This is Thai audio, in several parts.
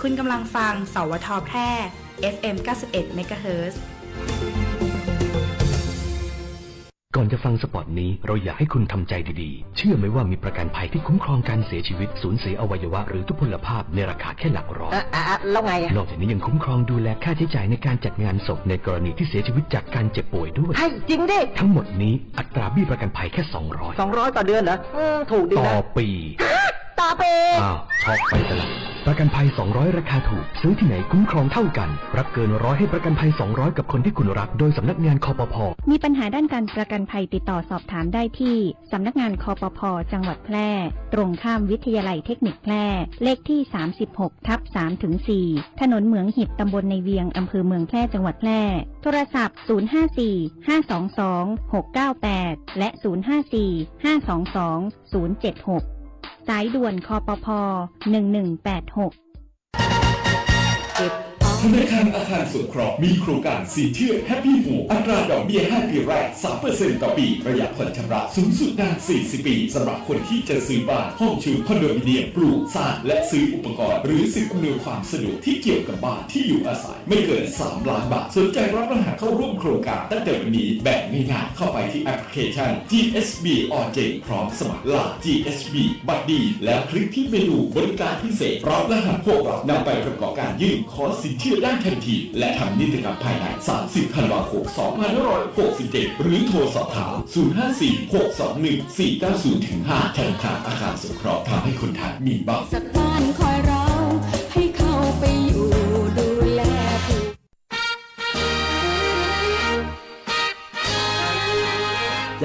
คุณกำลังฟังสวทแพร่ FM 91 MHz ก่อนจะฟังสปอตนี้เราอยากให้คุณทำใจดีๆเชื่อไหมว่ามีประกันภัยที่คุ้มครองการเสียชีวิตสูญเสียอวัยวะหรือทุพพลภาพในราคาแค่หลักร้อยแล้วไงนอกจากนี้ยังคุ้มครองดูแลค่าใช้จ่ายในการจัดงานศพในกรณีที่เสียชีวิตจากการเจ็บป่วยด้วยให้จริงดิทั้งหมดนี้อัตราเบี้ยประกันภัยแค่200ต่อเดือนเหรอถูกดีนะต่อปีอ้าวช็อกไปซะละประกันภัย200ราคาถูกซื้อที่ไหนคุ้มครองเท่ากันรับเกิน100ให้ประกันภัย200กับคนที่คุณรักโดยสำนักงานคปภ.มีปัญหาด้านการประกันภัยติดต่อสอบถามได้ที่สำนักงานคปภ.จังหวัดแพร่ตรงข้ามวิทยาลัยเทคนิคแพร่เลขที่ 36/3-4 ถนนเหมืองหิบตำบลในเวียงอำเภอเมืองแพร่จังหวัดแพร่โทรศัพท์ 054-522-698 และ 054-522-076 สายด่วนคปภ. 1186ธนาคารอาคารสงเคราะห์มีโครงการสินเชื่อแฮปปี้ฮูอัตราดอกเบี้ย5ปีแรก 3% ต่อปีระยะผ่อนชำระสูงสุดนาน40 ปีสำหรับคนที่จะซื้อบ้านห้องชุดคอนโดมิเนียมปลูกสร้างและซื้ออุปกรณ์หรือสิทธิอำนวยความสะดวกที่เกี่ยวกับบ้านที่อยู่อาศัยไม่เกิน3 ล้านบาทสนใจรับรหัสเข้าร่วมโครงการตั้งแต่วันนี้แบบง่ายๆเข้าไปที่แอปพลิเคชัน GSB ออนเจนพร้อมสมัครล่า GSB บัตรดีแล้วคลิกที่เมนูบริการพิเศษรับรหัสพวกเรานำไปประกอบการยื่นขอสินเชื่อได้ทันทีและทำนิติกรรมภายใน30 ธันวาคม 2567 หรือโทรสอบถาม 054-621-490-5 ธนาคารอาคารสงเคราะห์ทำให้คนไทยมีบ้านสักบ้านคอยเราให้เข้าไปอยู่ดูแลผู้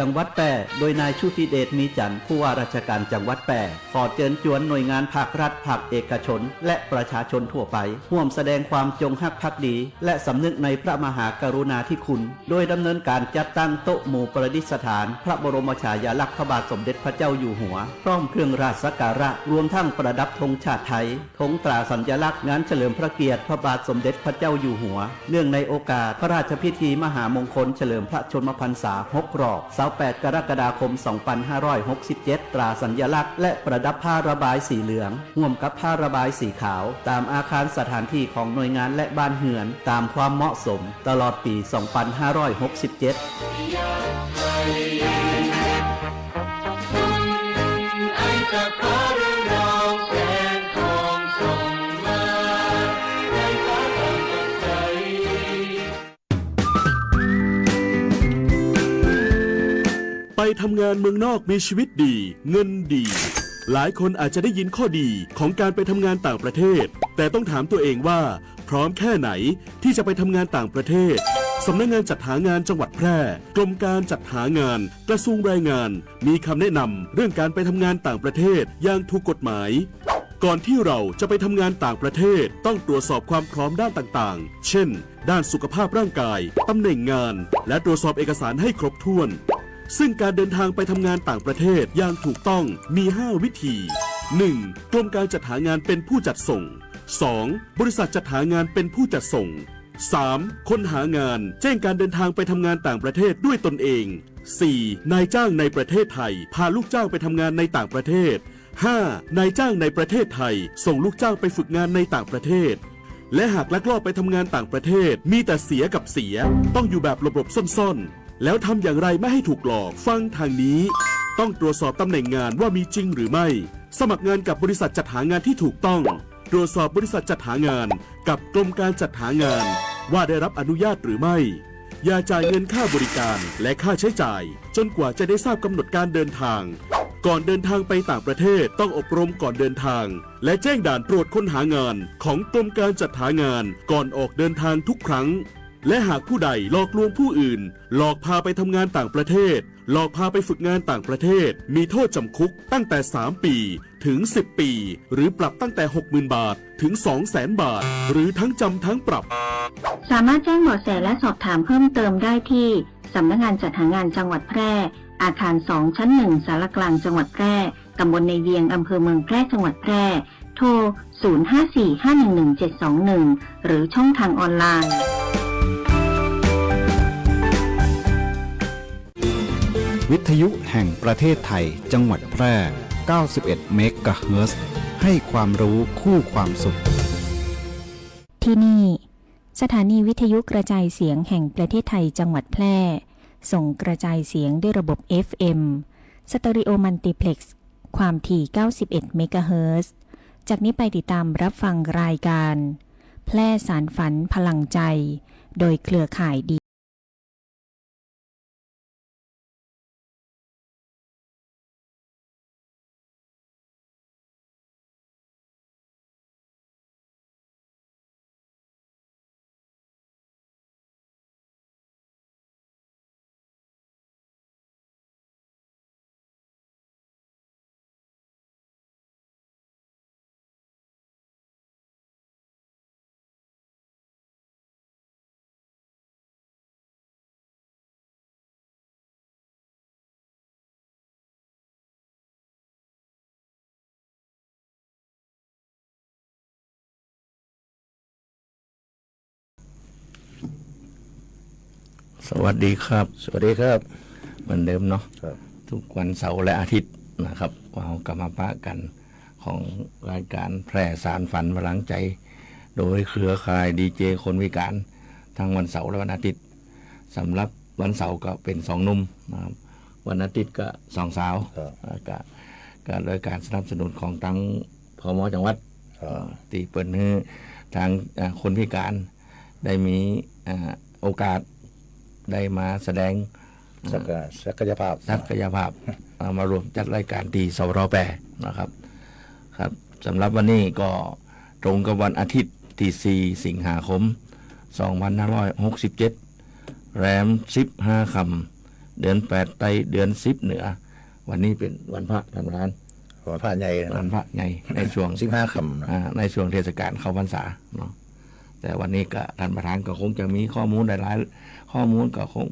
จังหวัดแพร่โดยนายชุติเดชมีจันทร์ผู้ว่าราชการจังหวัดแพร่ขอเชิญชวนหน่วยงานภาครัฐภาคเอกชนและประชาชนทั่วไปร่วมแสดงความจงรักภักดีและสำนึกในพระมหากรุณาธิคุณโดยดำเนินการจัดตั้งโต๊ะหมู่ประดิษฐานพระบรมฉายาลักษณ์พระบาทสมเด็จพระเจ้าอยู่หัวพร้อมเครื่องราชสักการะรวมทั้งประดับธงชาติไทยธงตราสัญลักษณ์งานเฉลิมพระเกียรติพระบาทสมเด็จพระเจ้าอยู่หัวเนื่องในโอกาสพระราชพิธีมหามงคลเฉลิมพระชนมพรรษา6 รอบ28 กรกฎาคม 2567 ตราสัญลักษณ์และประดับผ้าระบายสีเหลืองร่วมกับผ้าระบายสีขาวตามอาคารสถานที่ของหน่วยงานและบ้านเรือนตามความเหมาะสมตลอดปี ไปทำงานเมืองนอกมีชีวิตดีเงินดีหลายคนอาจจะได้ยินข้อดีของการไปทำงานต่างประเทศแต่ต้องถามตัวเองว่าพร้อมแค่ไหนที่จะไปทำงานต่างประเทศสำนักงานจัดหางานจังหวัดแพร่กรมการจัดหางานกระทรวงแรงงานมีคำแนะนำเรื่องการไปทำงานต่างประเทศอย่างถูกกฎหมายก่อนที่เราจะไปทำงานต่างประเทศต้องตรวจสอบความพร้อมด้านต่างๆเช่นด้านสุขภาพร่างกายตำแหน่งงานและตรวจสอบเอกสารให้ครบถ้วนซึ่งการเดินทางไปทำงานต่างประเทศอย่างถูกต้องมี 5 วิธี 1. กรมการจัดหางานเป็นผู้จัดส่ง 2. บริษัทจัดหางานเป็นผู้จัดส่ง 3. คนหางานแจ้งการเดินทางไปทำงานต่างประเทศด้วยตนเอง 4. นายจ้างในประเทศไทยพาลูกจ้างไปทำงานในต่างประเทศ 5. นายจ้างในประเทศไทยส่งลูกจ้างไปฝึกงานในต่างประเทศและหากลักลอบไปทำงานต่างประเทศมีแต่เสียกับเสียต้องอยู่แบบหลบๆซ่อนๆแล้วทำอย่างไรไม่ให้ถูกหลอกฟังทางนี้ต้องตรวจสอบตำแหน่งงานว่ามีจริงหรือไม่สมัครงานกับบริษัทจัดหางานที่ถูกต้องตรวจสอบบริษัทจัดหางานกับกรมการจัดหางานว่าได้รับอนุญาตหรือไม่อย่าจ่ายเงินค่าบริการและค่าใช้จ่ายจนกว่าจะได้ทราบกำหนดการเดินทางก่อนเดินทางไปต่างประเทศต้องอบรมก่อนเดินทางและแจ้งด่านตรวจค้นหางานของกรมการจัดหางานก่อนออกเดินทางทุกครั้งและหากผู้ใดหลอกลวงผู้อื่นหลอกพาไปทำงานต่างประเทศหลอกพาไปฝึกงานต่างประเทศมีโทษจำคุกตั้งแต่3 ปีถึง10 ปีหรือปรับตั้งแต่ 60,000 บาทถึง 200,000 บาทหรือทั้งจำทั้งปรับสามารถแจ้งเบาะแสและสอบถามเพิ่มเติมได้ที่สำนักงานจัดหางานจังหวัดแพร่อาคาร2ชั้น1ศาลากลางจังหวัดแพร่ตำบลในเวียงอำเภอเมืองแพร่จังหวัดแพร่โทร 054-511-721 หรือช่องทางออนไลน์วิทยุแห่งประเทศไทยจังหวัดแพร่ 91 เมกะเฮิรตซ์ให้ความรู้คู่ความสุข ที่นี่สถานีวิทยุกระจายเสียงแห่งประเทศไทยจังหวัดแพร่ส่งกระจายเสียงด้วยระบบ FM สเตอริโอมัลติเพล็กซ์ความถี่91เมกะเฮิรตซ์จากนี้ไปติดตามรับฟังรายการแพร่สารฝันพลังใจโดยเครือข่ายดีสวัสดีครับสวัสดีครับเหมือนเดิมเนาะทุกวันเสาร์และอาทิตย์นะครับเรากลับมาปะกันของรายการแพร่สารฝันพลังใจโดยเครือข่ายดีเจคนพิการทั้งวันเสาร์และวันอาทิตย์สำหรับวันเสาร์ก็เป็น2 หนุ่มนะครับวันอาทิตย์ก็2 สาวก็โดยการสนับสนุนของทั้งพม.จังหวัดตีเปิดให้ทางคนพิการได้มีโอกาสได้มาแสดงศักยภาพมารวมจัดรายการตีสรแปนะครับสำหรับวันนี้ก็ตรงกับวันอาทิตย์ที่4 สิงหาคม 2567 แรม 15 ค่ำเดือน 8 ไตรเดือน 10 เหนือวันนี้เป็นวันพระธรรมดาวันพระใหญ่ในช่วง 15 ค่ำในช่วงเทศกาลเข้าพรรษาเนาะแต่วันนี้ก็ท่านประธานก็คงจะมีข้อมูลหลายๆข้อมูลก็คง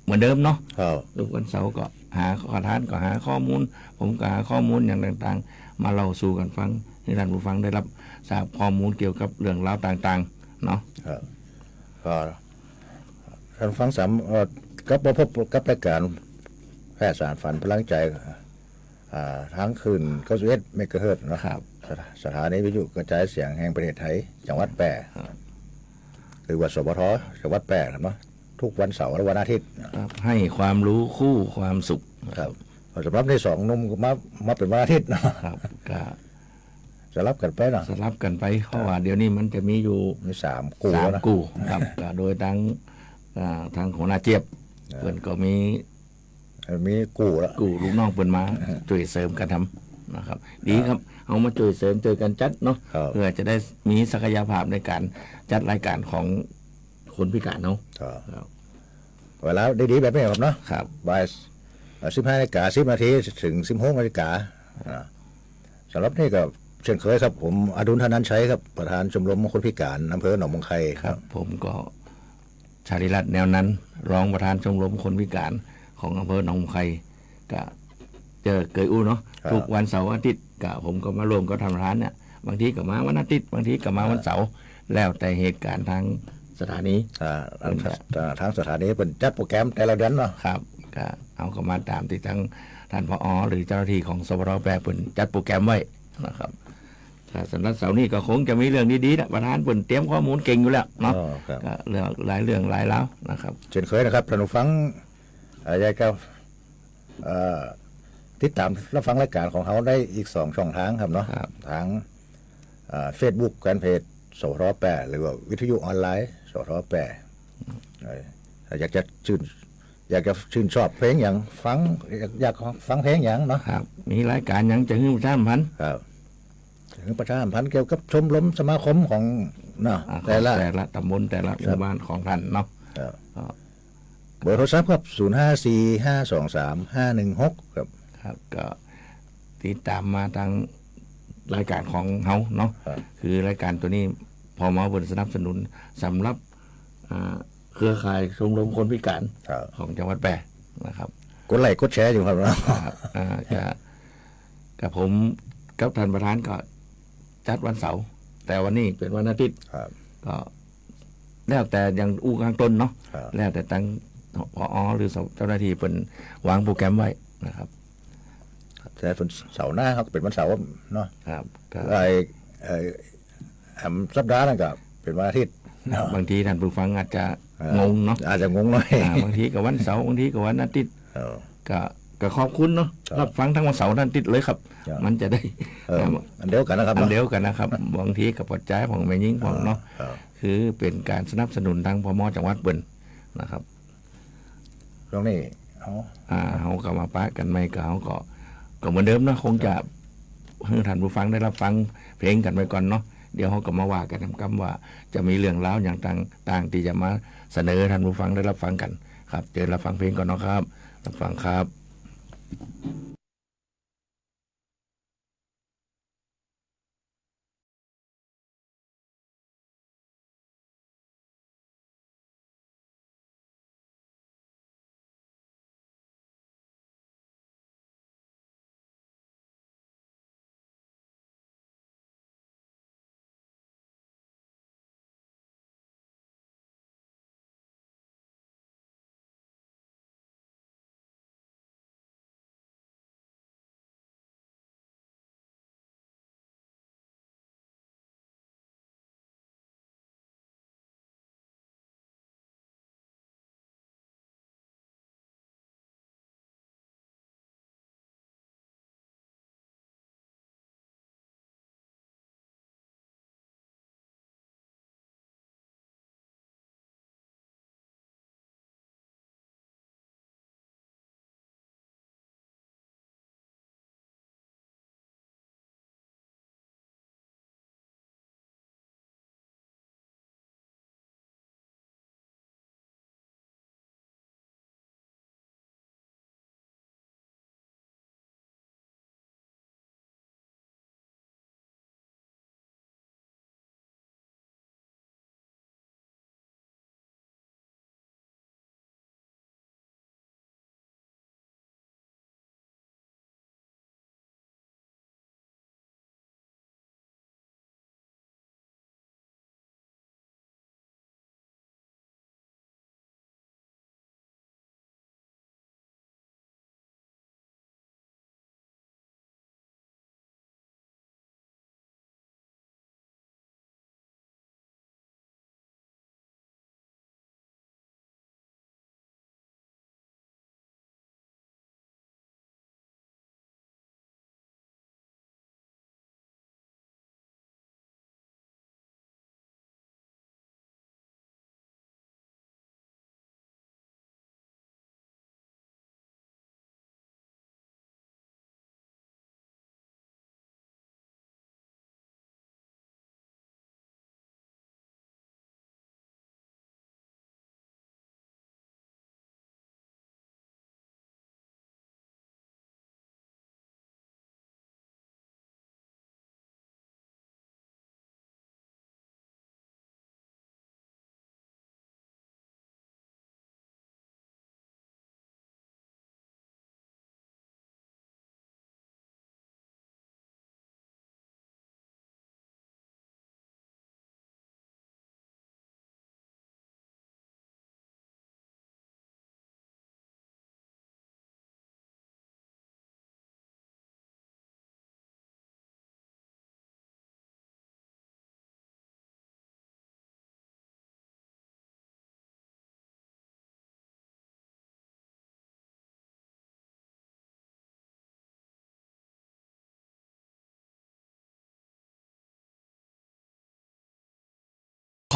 เหมือนเดิมเนาะทุกวันเสาร์ก็หาประธานก็หาข้อมูลผมก็หาข้อมูลอย่างต่างๆมาเล่าสู่กันฟังให้ท่านผู้ฟังได้รับทราบข้อมูลเกี่ยวกับเรื่องราวต่างๆเนาะก็ท่านฟังก็พบกับรายการแพร่สารฝันพลังใจทั้งคืน91เมกะเฮิรตซ์นะครับสถานีวิทยุกระจายเสียงแห่งประเทศไทยจังหวัดแพร่คือวัดสปทจังหวัดแพร่ครับเนาะทุกวันเสาร์และวันอาทิตย์ให้ความรู้คู่ความสุขครับสำหรับใน2 หนุ่มมาเป็นวันอาทิตย์นะครับก็สลับกันไปเนาะสลับกันไปเพราะว่าเดี๋ยวนี้มันจะมีอยู่3 กูครับก็โดยทางหัวหน้าเจี๊ยบเพิ่นก็มีกูแล้วลูกน้องเพิ่นมาช่วยเสริมกันทำนะครับดีครับเอามาช่วยเสริมเจอกันจัดเนาะเพื่อจะได้มีศักยภาพในการจัดรายการของคนพิการเนาะเวลาดีๆแบบนี้ครับเนาะบ่าย 15:10 นาทีถึง 16:00 น.สำหรับนี่ก็เช่นเคยครับผมอดุลธนันชัยครับประธานชมรมคนพิการอำเภอหนองบัวไข่ครับผมก็ชาลิรัตน์แนวนั้นรองประธานชมรมคนพิการของอำเภอหนองบัวไข่ก็เจอเกยอู้เนาะทุกวันเสาร์อาทิตย์ก็ผมก็มารวมก็ทำร้านเนี่ยบางทีก็มาวันอาทิตย์บางทีก็มาวันเสาร์แล้วแต่เหตุการณ์ทางสถานีทางสถานีเป็นจัดโปรแกรมแต่ละเดือนเนาะครับก็เอาก็มาตามที่ทั้งท่านผอ.หรือเจ้าหน้าที่ของสปร.แปรเป็นจัดโปรแกรมไว้นะครับสำหรับเสาร์นี้ก็คงจะมีเรื่องดีๆนะประธานเปิ่นเตรียมข้อมูลเก่งอยู่แล้วเนาะก็เรื่องหลายเรื่องหลายแล้วนะครับเช่นเคยนะครับท่านผู้ฟังอยากจะติดตามรับฟังรายการของเขาได้อีก2 ช่องทางครับเนาะทางFacebook แฟนเพจสทแปรหรือว่าวิทยุออนไลน์สทแปรอยากจะชื่นชอบเพลงอย่างอยากฟังเพลงอย่างเนาะครับมีรายการอย่างจะฮื้อประชาสัมพันธ์ครับถึงประชาสัมพันธ์เกี่ยวกับชมรมสมาคมของเนาะแต่ละตำบลแต่ละหมู่บ้านของท่านเนาะเบอร์โทรศัพท์ครับ0545235516ครับก็ติดตามมาทางรายการของเฮาเนาะคือรายการตัวนี้พอมาบนสนับสนุนสำหรับเครือข่ายชมรมคนพิการของจังหวัดแพร่นะครับกดไลค์กดแชร์อยู่ครับกับผมกับท่านประธานก็จัดวันเสาร์แต่วันนี้เป็นวันอาทิตย์ก็แล้วแต่อย่างอู้ข้างต้นเนาะแล้วแต่ตั้งผอ.หรือเจ้าหน้าที่เป็นวางโปรแกรมไว้นะครับแต่วันเสาร์หน้าเขาเป็นวันเสาร์เนาะครับสัปดาห์นั้นก็ เป็นวันอาทิตย์ บางทีท่านผู้ฟังอาจจะงงเนาะ อาจจะงงหน่อย บางทีกับวันเสาร์บางทีกับวันอาทิตย์ก็ขอบคุณเนาะรับฟังทั้งวันเสาร์วันอาทิตย์เลยครับ มันจะได้ อันเดียวกันนะครับ อันเดียวกันนะครับบางทีกับปัจจัยของแม่ยิ่งของเนาะคือเป็นการสนับสนุนทางพม.จังหวัดเบิ่นนะครับตรงนี้เขาก็มาปะกันไม่ก็เขาก็เหมือนเดิมเนาะคงจะให้ท่านผู้ฟังได้รับฟังเพลงกันไปก่อนเนาะเดี๋ยวเขาก็มาว่ากันคำว่าจะมีเรื่องราวอย่างต่างที่จะมาเสนอท่านผู้ฟังได้รับฟังกันครับเจอรับฟังเพลงก่อนเนาะครับรับฟังครับ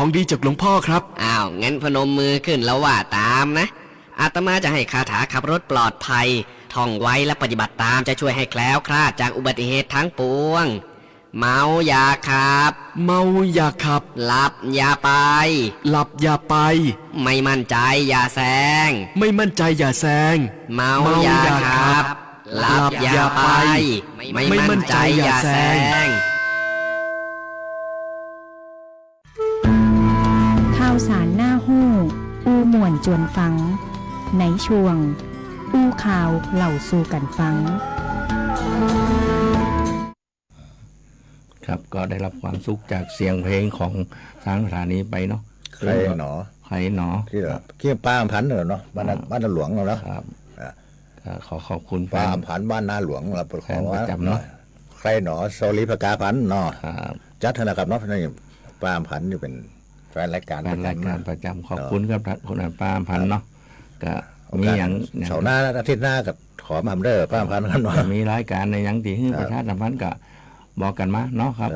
ของดีจากหลวงพ่อครับอ้าวงั้นพนมมือขึ้นแล้วว่าตามนะอาตมาจะให้คาถาขับรถปลอดภัยท่องไว้และปฏิบัติตามจะช่วยให้แคล้วคลาดจากอุบัติเหตุทั้งปวงเมาอย่าขับเมาอย่าขับหลับอย่าไปหลับอย่าไปไม่มั่นใจอย่าแซงไม่มั่นใจอย่าแซงเมาอย่าขับหลับอย่าไปไม่มั่นใจอย่าแซงข่าวสารหน้าหู้อู้ม่วนจวนฟังในช่วงอู้ข่าวเล่าสู่กันฟังครับก็ได้รับความสุขจากเสียงเพลงของทางสถานีไปเนาะใครหนอที่ป้าอำพันธ์เนาะบ้านนาหลวงเราครับขอบคุณป้าอำพันธ์บ้านนาหลวงเราขอว่าใครหนอโซลีพกาพันธ์เนาะจัดธนาคารเนาะนี่ป้าอำพันธ์อยู่เป็น ฟนรายการ แฟนรายการประจำขอบคุณครับคุณป้าอำพันธ์เนาะก็มีอย่าง เสาร์หน้าอาทิตย์หน้ากับขอมาเด้อป้าอำพันธ์กันหน่อย มีรายการในยังที่ให้ประชาสัมพันธ์ก็บอกกันมาเนาะครับ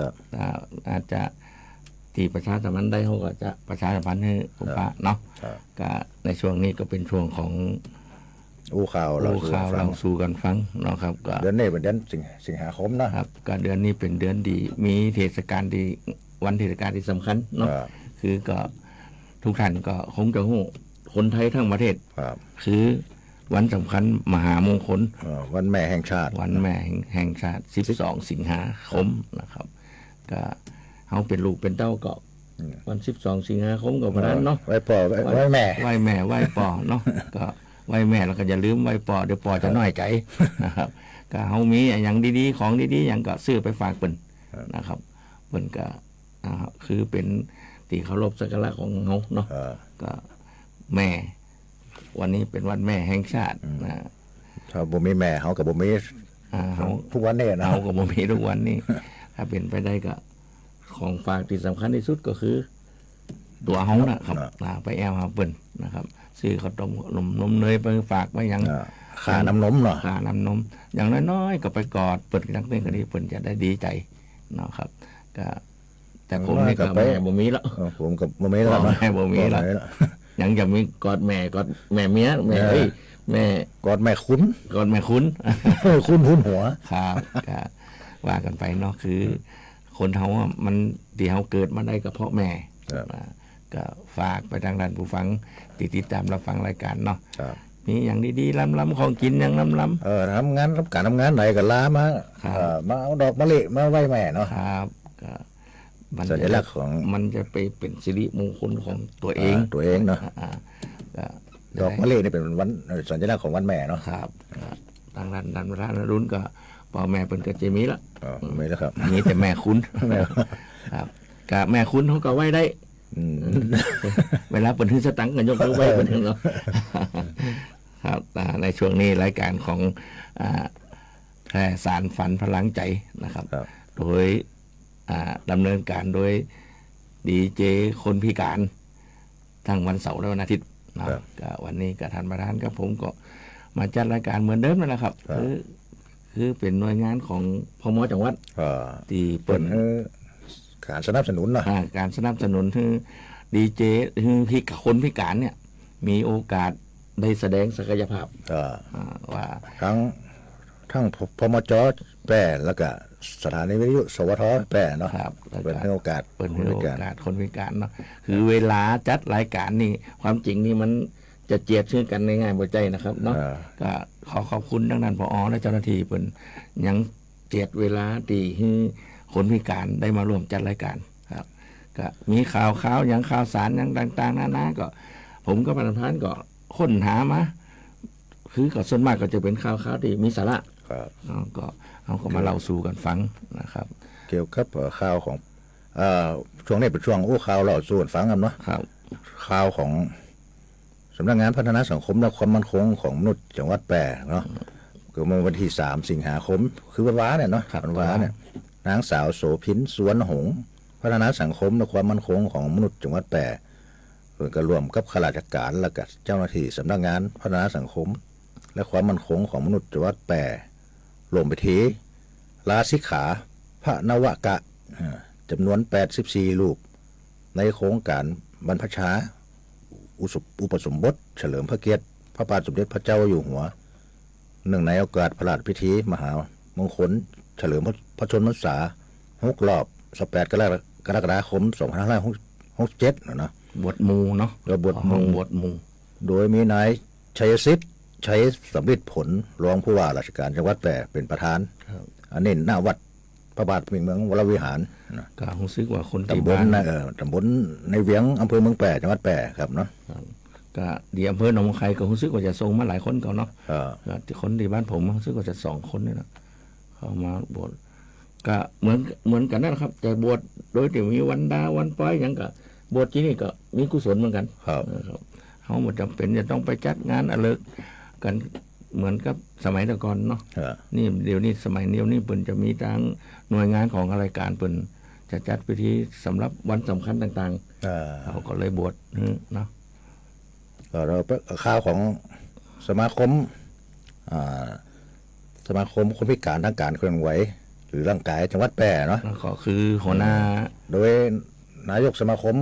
อาจจะที่ประชาสัมพันธ์ได้เขาก็จะประชาสัมพันธ์ให้คุณป้าเนาะก็ในช่วงนี้ก็เป็นช่วงของข่าวเราสู่กันฟังเนาะครับก็เดือนนี้เป็นเดือนสิงหาคมนะครับก็เดือนนี้เป็นเดือนดีมีเทศกาลดีวันเทศกาลที่สำคัญเนาะคือก็ทุกท่านก็คงจะรู้คนไทยทั้งประเทศคือวันสำคัญมหามงคลวันแม่แห่งชาติวันแม่แห่งชาติ12 สิงหาคมนะครับก็เขาเป็นลูกเป็นเต้าก็วัน12 สิงหาคมก็วันนั้นเนาะไหว้พ่อไหว้แม่ไหว้ป่อเนาะก็ไหว้แม่แล้วก็อย่าลืมไหว้ป่อเดี๋ยวป่อจะน้อยใจนะครับก็เขามีอย่างดีๆของดีๆอย่างก็ซื้อไปฝากเปิ้นนะครับเปิ้นก็คือเป็นตีเคารพสักการะของเขาเนาะก็แม่วันนี้เป็นวันแม่แห่งชาตินะถ้าบ่มีแม่เขากับบ่มีทุกวันนี้นะเขากับบ่มีทุกวันนี้ถ้าเป็นไปได้ก็ของฝากที่สำคัญที่สุดก็คือตัวเขานะครับไปแอลหาเปิ้นนะครับซื้อข้าวต้มนมเนยไปฝากไว้อย่างค่าน้ำนมเนาะค่าน้ำนมอย่างน้อยๆก็ไปกอดเปิ้นทั้งเป็นก็ดีเปิ้นจะได้ดีใจเนาะครับก็แต่ผมนี่ก็แม่บ่มีแล้วผมกับบ่มีแล้วแม่บ่มีแล้วยังจะมีกอดแม่เมียแม่แม่กอดแม่คุ้นคุ้นหัวครับก็ว่ากันไปเนาะคือคนเขามันที่เขาเกิดมาได้ก็เพราะแม่ก็ฝากไปทางด้านผู้ฟังติดตามรับฟังรายการเนาะมีอย่างดีๆล้ำของกินอย่างล้ำทำงานการทำงานไหนก็ลามาเอาดอกมะลิมาไหว้แม่เนาะครับก็สัญลักษณ์ของมันจะไปเป็นสิริมงคลของตัวเองเนาะดอกมะลินี่เป็นวันสัญลักษณ์ของวันแม่เนาะครับทางด้านพระรุ่นก็พ่อแม่เป็นกระเจมีละไม่แล้วครับมีแต่แม่คุ้นครับกับแม่คุ้นเขาก็ไหว้ได้เวลาเป็นที่สตังกันยกมือไหว้เป็นเนาะครับในช่วงนี้รายการของแพร่สารฝันพลังใจนะครับโดยดำเนินการโดยดีเจคนพิการทั้งวันเสาร์และวันอาทิตย์ก็วันนี้กับท่านประธานกับผมก็มาจัดรายการเหมือนเดิมนั่นแหละครับคือเป็นหน่วยงานของพม.จังหวัดที่เปิดการสนับสนุนเนาะการสนับสนุนให้ดีเจที่คนพิการเนี่ยมีโอกาสได้แสดงศักยภาพว่าทั้งพมจ.แปรแล้วก็สถานีวิทยุสวท.แปรเนาะเป็นให้โอกาสคนพิการเนาะคือเวลาจัดรายการนี่ความจริงนี่มันจะเจียดชื่อกันง่ายๆบ่ใจนะครับเนาะก็ขอบคุณดังนั้นผอ.และเจ้าหน้าที่เพิ่นยังเจียดเวลาดีให้คนพิการได้มาร่วมจัดรายการครับก็มีข่าวอย่างข่าวสารอย่างต่างๆนานาก็ผมก็ประธานก็ค้นหามาคือก็ส่วนมากก็จะเป็นข่าวที่มีสาระก็เอาก็มาเล่าสู่กันฟังนะครับเกี่ยวกับข่าวของช่วงนี้เป็นช่วงข่าวเล่าสู่กันฟังกันเนาะข่าวของสำนักงานพัฒนาสังคมและความมั่นคงของมนุษย์จังหวัดแปรเนาะก็เมื่อวันที่3 สิงหาคมคือวันวาเนี่ยเนาะวันวาเนี่ยนางสาวโสภินสวนหงส์พัฒนาสังคมและความมั่นคงของมนุษย์จังหวัดแปรเพื่อก็รวมกับข้าราชการและกับเจ้าหน้าที่สำนักงานพัฒนาสังคมและความมั่นคงของมนุษย์จังหวัดแปรรวมไปทีลาสิกขาพระนวกะจำนวน84รูปในโครงการบรรพชาอุปสมบทเฉลิมพระเกียรติพระบาทสมเด็จพระเจ้าอยู่หัวเนื่องในโอกาสพระราชพิธีมหามงคลเฉลิมพระชนมพรรษา6 รอบ18 กรกฎาคม 2567เนาะบวชหมู่เนาะบวชหมู่โดยมีนายชัยศิษฐ์ชัยสำริดผลรองผู้ว่าราชการจังหวัดแปรเป็นประธานอันนี้หน้าวัดพระบาทเมืองวรวิหารก็รู้สึกว่าคนตำบลตำบลในเวียงอำเภอเมืองแปรจังหวัดแปรครับเนาะก็ดีอำเภอหนองคายก็รู้สึกว่าจะส่งมาหลายคนเขาเนาะที่คนที่บ้านผมรู้สึกว่าจะ2 คนนี่นะเข้ามาบวชก็เหมือนกันนั่นครับแต่บวชโดยที่มีวันดาวันปล่อยอย่างก็บวชที่นี่ก็มีกุศลเหมือนกันเขาหมดจำเป็นจะต้องไปจัดงานอะไรกันเหมือนกับสมัยแต่ก่อนเนาะนี่เดี๋ยวนี้สมัยเดียวนี้เปิ่นจะมีทางหน่วยงานของรายการเปิ่น จะจัดพิธีสำหรับวันสำคัญต่างๆเขาก็เลยบวชเนาะก็เราข่าวของสมาคมคนพิการทางการเคลื่อนไหวหรือร่างกายจังหวัดแพร่เนาะก็คือหัวหน้าโดยนายกสมาคม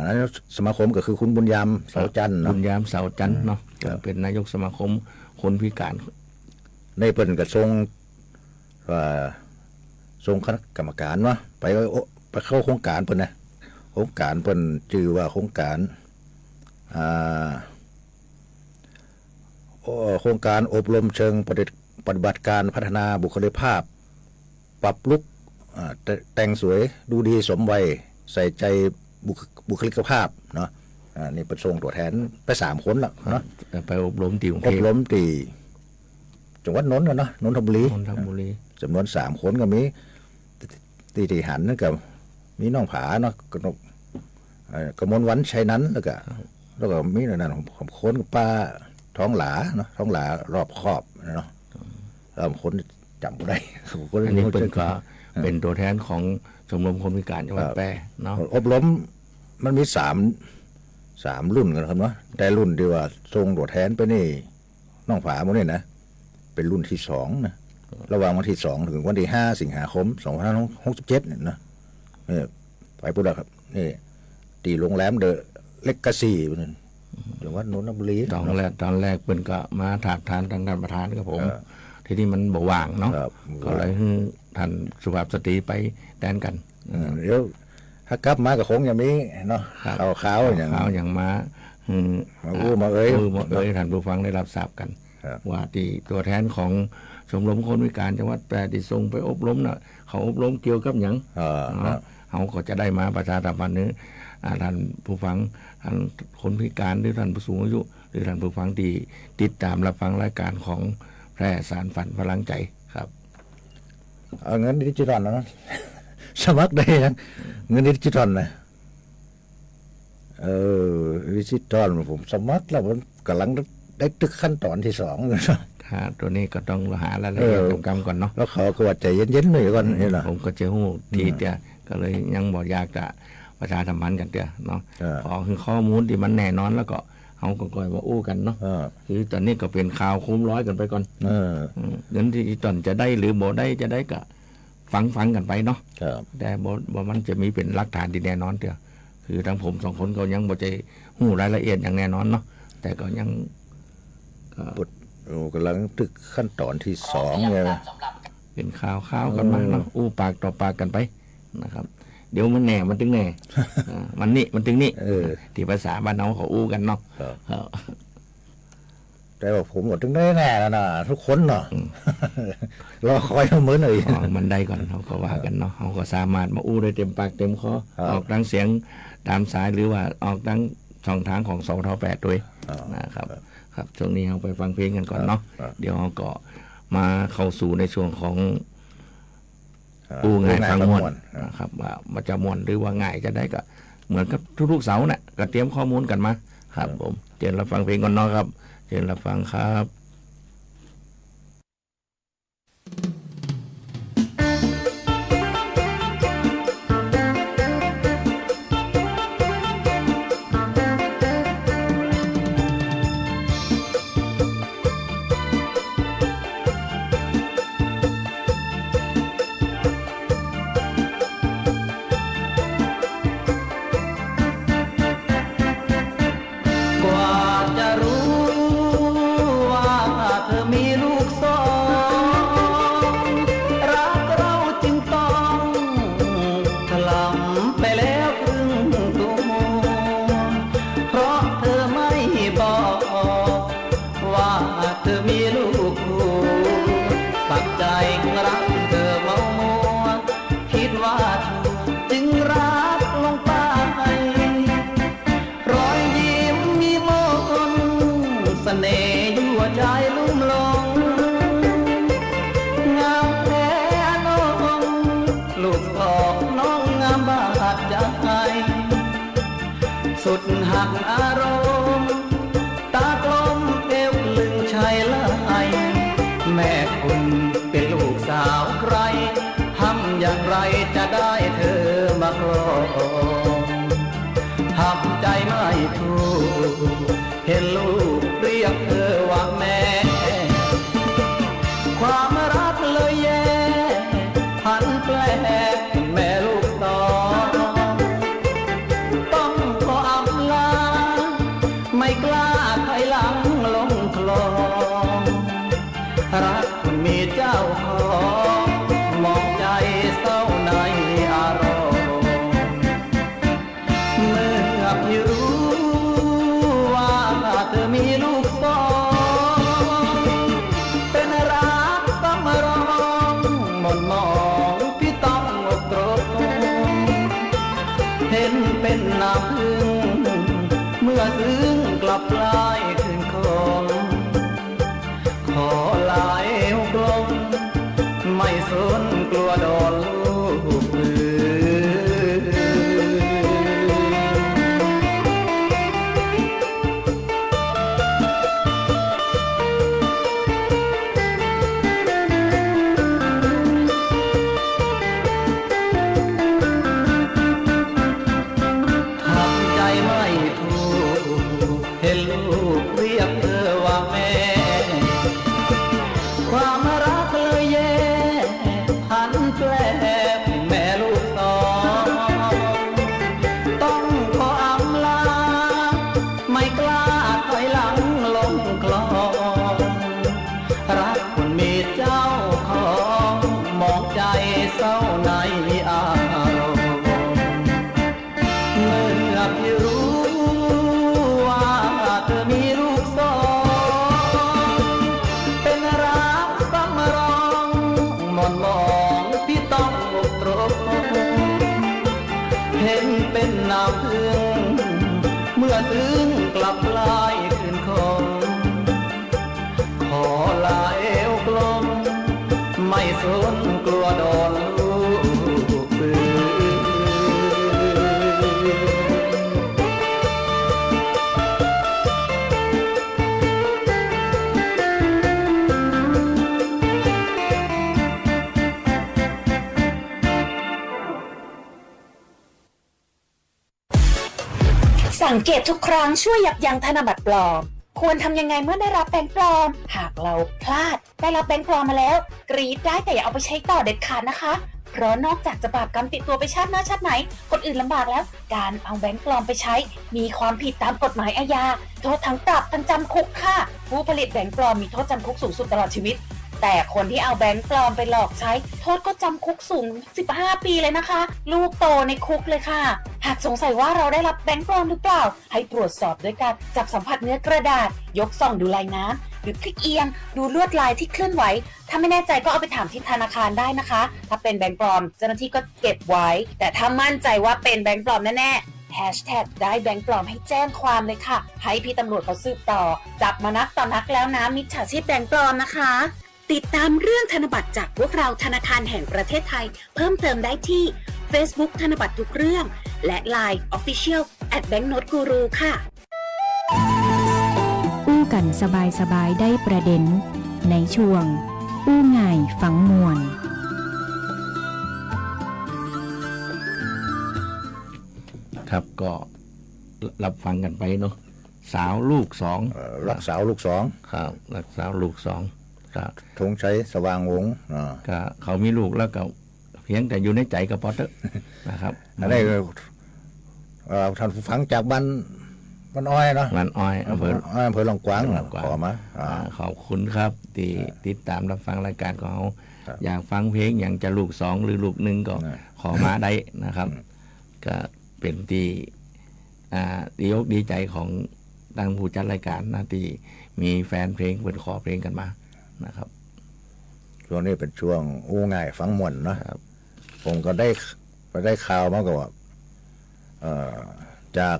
นายกสมาคมก็คือคุณบุญยามเสาจันทร์เนาะบุญยามเสาจันทร์เนาะเป็นนายกสมาคมคนพิการในเปิ้นก็ทรงคณะกรรมการเนาะไปเข้าโครงการเปิ้นนะโครงการเปิ้นชื่อว่าโครงการโครงการอบรมเชิงปฏิบัติการพัฒนาบุคลิกภาพปรับลุกแต่งสวยดูดีสมวัยใส่ใจบุคลิกภาพเนาะนี่ประสงค์ตัวแทนไป3 คนละเนาะไปอบรมที่อบรมที่จังหวัดนนท์เนาะนนทบุรีจำนวน3 คนก็มีที่หันนั่นก็มีน้องผาเนาะกมลวันชัยนั้นแล้วก็มีนั่นของคนกับป้าท้องหลาเนาะท้องหลารอบครอบเนาะแล้วคนจำไม่ได้อันนี้เป็นตัวแทนของชมรมคนพิการจังหวัดแพร่เนาะอบรมมันมี3 รุ่นกันครับเนาะแต่รุ่นที่ว่าทรงตัวแทนไปนี่น้องผาโมนี่นะเป็นรุ่นที่2นะระหว่างวันที่2ถึงวันที่5 สิงหาคม 2567เนี่ยนะไปพูดแล้วครับนี่ตีโรงแรมเดอะเล็กกาซีนั่นจังหวัดนนทบุรีตอนแรกเป็นก็มาถากทานทางการประธานกับผมทีนี้มันบ่ว่างเนาะก็เลยท่านสุภาพสตรีไปแทนกันเดี๋ยวถ้ากลับมาก็คงอย่างนี้เนาะข่าวอย่างมามาเอ้ยท่านผู้ฟังได้รับทราบกันว่าที่ตัวแทนของชมรมคนพิการจังหวัดแพร่ที่ส่งไปอบรมน่ะเขาอบรมเกี่ยวกับหยังเขาก็จะได้มาประชาสัมพันธ์นี้ท่านผู้ฟังท่านคนพิการหรือท่านผู้สูงอายุหรือท่านผู้ฟังที่ติดตามรับฟังรายการของแพร่สารฝันพลังใจครับเงินดิจิทัลนะสมัครได้ยังเงินดิจิทัลนะดิจิทัลผมสมัครแล้วผมกำลังได้ตึกขั้นตอนที่2เลยตัวนี้ก็ต้องหารายละเอียดกำก่อนเนาะแล้วเขาก็ว่าใจเย็นๆหน่อยก่อนนี่แหละผมก็จะหู้ทีเดียวก็เลยยังบอกอยากจะประชาสัมพันธ์กันเดียวเนาะขอคือข้อมูลที่มันแน่นอนแล้วก็เขาก็ก่อยว่าอู้กันเนาะคือตอนนี้ก็เป็นข่าวคุ้มร้อยกันไปก่อนเงินที่ตอนจะได้หรือบ่ได้จะได้ก็ฟังกันไปเนาะแต่บ่มันจะมีเป็นหลักฐานที่แน่นอนเดียวคือทั้งผม2 คนก็ยังบ่ใจหู้รายละเอียดอย่างแน่นอนเนาะแต่ก็ยังกำลังตึกขั้นตอนที่2เนี่ยเป็นข่าวกันมาเนาะอู้ปากต่อปากกันไปนะครับเดี๋ยวมันแน่มันถึงแน่มันนี่มันถึงนี่ที่ภาษาบ้านเราเขาอู้กันเนาะแต่ว่าผมก็ถึงได้แน่แล้วนะทุกคนเนาะรอคอยเหมือนเลยมันได้ก่อนเขาก็ว่ากันเนาะเขาก็สามารถมาอู้ได้เต็มปากเต็มคอออกดังเสียงตามสายหรือว่าออกดังช่องทางของสท8ด้วยนะครับครับช่วงนี้เราไปฟังเพลงกันก่อนเนาะเดี๋ยวเราก็มาเข้าสู่ในช่วงของง่ายฟังม่วนนะครับว่ามันจะม่วนหรือว่าง่ายจะได้ก็เหมือนกับทุกๆเสาร์น่ะก็เตรียมข้อมูลกันมาครับผมเชิญรับฟังเพลงก่อนเนาะครับเชิญรับฟังครับสุดหักอารมณ์ตากลมเอวลึงชายละไอแม่คุณเป็นลูกสาวใครทำอย่างไร จะได้เธอมาครองทำใจไม่ถูกเห็นลูกเรียกเธอว่าแม่ความรักเลยแย่พันแปลเป็นแม่ลูกต่อต้องขออำลาไม่กล้าถอยหลังลงคลองรักคนมีเจ้าของมองใจเศร้าในอารมณ์เมื่อพี่รู้ว่าเธอมีลูกสองเป็นรักต้องร้องหม่นหมองพี่ต้องอกตรกเห็นเป็นน้ำพึ่งเมื่อถึงกลับกลายคืนคงขอลายกลมไม่สนกลัวโดนลูกปืทำใจไม่ถูกเห็นลูกเรียกเธอว่าแม่ความรักเลยแย่พันแปลเป็นแม่ลูกสองต้องขออำลาไม่กล้าถอยหลังลงคลองรักคนมีเจ้าของมองใจเศร้าในอารมณ์เมื่อพี่รู้ว่าเธอมีลูกสองเป็นรักต้องร้องหม่นหมองพี่ต้องอกตรกเห็นเป็นน้ำพึ่งเมื่อถึงกลับกลายคืนคงขอลาเอวกลมไม่สนกลัวโดนลูกปืน สังเกตทุกครั้งช่วยยับยั้งธนบัตรปลอมควรทำยังไงเมื่อได้รับแบงค์ปลอมหากเราพลาดได้รับแบงค์ปลอมมาแล้วกรีดได้แต่อย่าเอาไปใช้ต่อเด็ดขาดนะคะเพราะนอกจากจะบาปกรรมติดตัวไปชาติหน้าชาติไหนคนอื่นลำบากแล้วการเอาแบงค์ปลอมไปใช้มีความผิดตามกฎหมายอาญาโทษทั้งปรับทั้งจำคุกค่ะผู้ผลิตแบงค์ปลอมมีโทษจำคุกสูงสุดตลอดชีวิตแต่คนที่เอาแบงค์ปลอมไปหลอกใช้โทษก็จำคุกสูง15 ปีเลยนะคะลูกโตในคุกเลยค่ะหากสงสัยว่าเราได้รับแบงค์ปลอมหรือเปล่าให้ตรวจสอบด้วยการจับสัมผัสเนื้อกระดาษยกส่องดูลายน้ำหรือพลิกเอียงดูลวดลายที่เคลื่อนไหวถ้าไม่แน่ใจก็เอาไปถามที่ธนาคารได้นะคะถ้าเป็นแบงค์ปลอมเจ้าหน้าที่ก็เก็บไว้แต่ถ้ามั่นใจว่าเป็นแบงค์ปลอมแน่ๆแฮชแท็กได้แบงค์ปลอมให้แจ้งความเลยค่ะให้พี่ตำรวจเขาสืบต่อจับมานักต่อนักแล้วนะมิจฉาชีพแบงค์ปลอมนะคะติดตามเรื่องธนบัตรจากพวกเราธนาคารแห่งประเทศไทยเพิ่มเติมได้ที่ Facebook ธนบัตรทุกเรื่องและ LINE Official @banknoteguru ค่ะอู้กันสบายๆได้ประเด็นในช่วงอู้ง่ายฟังมวลครับก็รับฟังกันไปเนาะสาวลูกสองรักสาวลูกสองครับรักสาวลูกสองครับธงชัยสว่างวงศ์ก็เขามีลูกแล้วก็เพียงแต่อยู่ในใจก็พอเถอะนะครับอันนี้ท่านฟังจากบ้านอ้อยเนาะบ้านอ้อยอำเภอหลองกวางขอมาขอบคุณครับที่ติดตามรับฟังรายการของเราอยากฟังเพลงอย่างจะลูกสองหรือลูกหนึ่งก็ขอมาได้นะครับก็เป็นที่ดีอกดีใจของทางผู้จัดรายการนะที่มีแฟนเพลงเปิดขอเพลงกันมานะครับช่วงนี้เป็นช่วงอู้ง่ายฟังม่วนเนาะผมก็ได้ข่าวมาก็ว่าจาก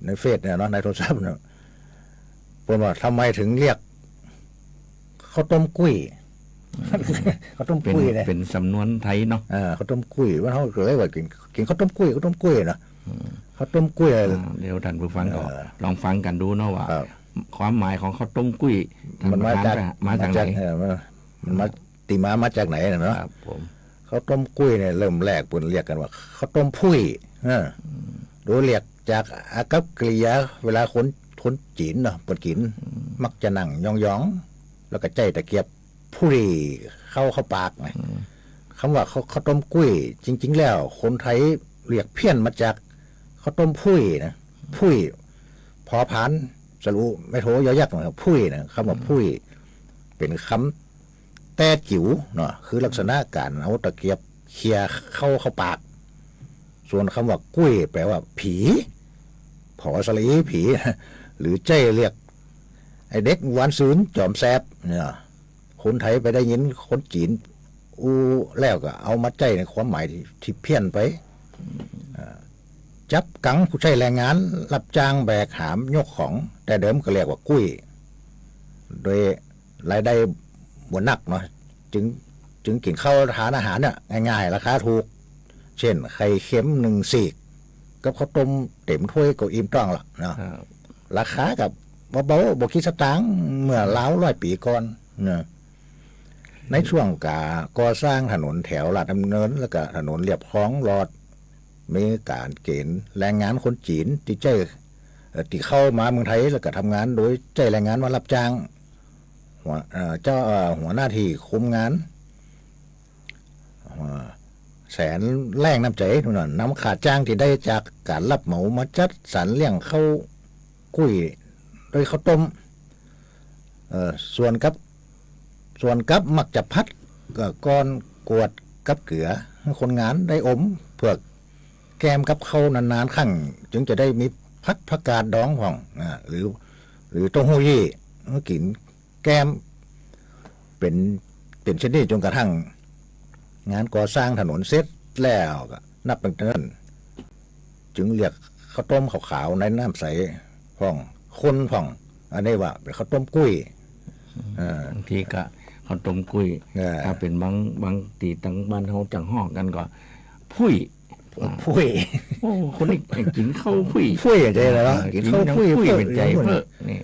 ในเฟซเนี่ยเนาะในโทรศัพท์เนี่ยผมว่าทำไมถึงเรียกข้าวต้มกุ้ยข้าวต้มกุ้ยเนี่ยเป็นสำนวนไทยเนาะข้าวต้มกุ้ยว่าเขาเคยว่ากินข้าวต้มกุ้ยเนาะข้าวต้มกุ้ยเดี๋ยวท่านผู้ฟังก็ลองฟังกันดูเนาะว่าความหมายของข้าวต้มกุ้ยมันมาจากไหนมันมาตีมาจากไหนเนาะผม ข้าวต้มกุ้ยเนี่ยเริ่มแรกเพิ่นเรียกกันว่าข้าวต้มพุ้ยโดยเรียกจากอากัปกิริยาเวลาคนจีนเนาะเปิดกินมักจะนั่งยองๆแล้วก็ใจตะเกียบพุ้ยเข้าปากไงคำว่าข้าวต้มกุ้ยจริงๆแล้วคนไทยเรียกเพี้ยนมาจากข้าวต้มพุ้ยนะพุ้ยพอพันสรุไม่โทยอยักษ์นะครับพุ้ยนะคำว่าพุ้ยเป็นคำแต่จิ๋วเนาะคือลักษณะการเอาตะเกียบเคี่ยเข้าปากส่วนคำว่ากุ้ยแปลว่าผีผอสลีผีหรือใจเรียกไอเด็กหวานซืนจอมแซบเนี่ยคนไทยไปได้ยินคนจีนแล้วก็เอามาใจในความหมายที่เพี้ยนไปจับกังผู้ใช้แรงงานรับจ้างแบกหามยกของแต่เดิมก็เรียกว่ากุ้ยโดยรายได้บนนักเนาะจึงกินข้าวทานอาหารเนี่ยง่ายๆราคาถูกเช่นไข่เค็ม1 ซีกกับข้าวต้มเต็มถ้วยก็อิ่มต้องละเนาะราคากับเบาๆบ่คิดสตางค์เมื่อ100 ปีก่อนเนาะในช่วงก่อสร้างถนนแถวลาดดำเนินแล้วก็ถนนเรียบคลองรอดมีการเกณฑ์แรงงานคนจีนที่เข้ามาเมืองไทยแล้วก็ทำงานโดยใจแรงงานมารับจ้างหัวหน้าที่คุมงานแสนแรงน้ำใจนู่นน้ำขาดจ้างที่ได้จากการรับเหมามาจัดสรรเลี้ยงข้าวกุ้ยโดยข้าวต้มส่วนกับมักจะพัดก้อนกวดกับเกลือคนงานได้อมเพื่อแกมกับข้าวนานๆครั้งจึงจะได้มีพัดผักกาดดองของหรือเต้าหู้ยี่กินแกมเป็นเช่นนี้จนกระทั่งงานก่อสร้างถนนเสร็จแล้วก็นับเป็นเดือนจึงเรียกข้าวต้มขาวๆในน้ำใสพ่องข้นพ่องอันนี้ว่าเป็นข้าวต้มกุ้ยบางทีก็ข้าวต้มกุ้ยถ้าเป็นบางตีตั้งบ้านเขาจังห้องกันก็พุ้ยโอ้คนนี้กินข้าวพุ้ยอย่างใจเลยเนาะกินข้าวพุ้ยเป็นใจเพื่อนี่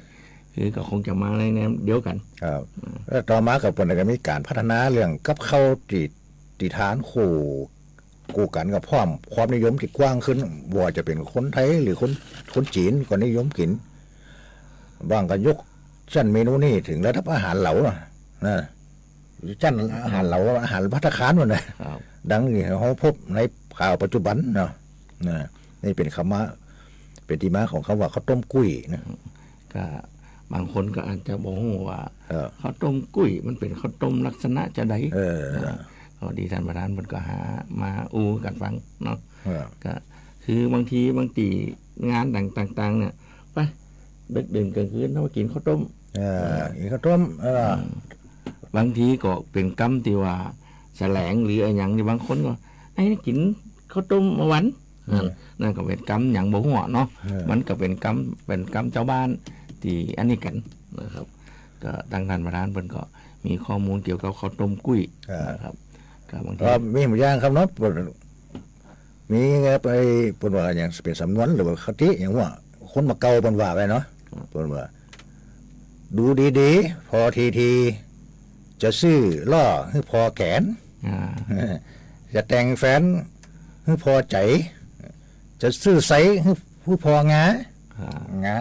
คือก็คงจะมาในแนวเดียวกันครับแล้วต่อมากับคนก็มีการพัฒนาเรื่องกับข้าวตีฐานคู่กันกับความนิยมที่กว้างขึ้นว่าจะเป็นคนไทยหรือคนจีนก็นิยมกินบางก็ยกชั้นเมนูนี่ถึงระดับอาหารเหลานะชั้นอาหารเหลาอาหารภัตตาคารหมดเลยดังที่เขาพบในข่าวปัจจุบันเนาะนี่เป็นคำว่าเป็นที่มาของคำว่าข้าวต้มกุ้ยนะก็บางคนก็อาจจะบอกว่าข้าวต้มกุ้ยมันเป็นข้าวต้มลักษณะจะใดก็ดีท่านประธานมันก็หามากันฟังเนาะก็คือบางทีงานต่างๆเนี่ยไปดึกดื่นกลางคืนเรากินข้าวต้มบางทีก็เป็นกรรมที่ว่าแสลงหรืออะไรอย่างที่บางคนก็ไอ้กินข้าวต้มมาวันนั่นก็เป็นกรรมอย่างบ่หัวเนาะมันก็เป็นกรรมเจ้าบ้านที่อันนี้กันนะครับก็ทางท่านประธานเพิ่นก็มีข้อมูลเกี่ยวกับข้าวต้มกุ้ยนะครับก็บางทีมีหมูย่างครับเนาะมีไปเพิ่นว่าอย่างเป็นสำนวนหรือว่าคติอย่างว่าคนมาเก่าเพิ่นว่าไว้เนาะเพิ่นว่าดูดีๆพอทีจะซื้อล่อให้พอแขนจะแต่งแฟนให้พอใจจะซื้อไสให้พองา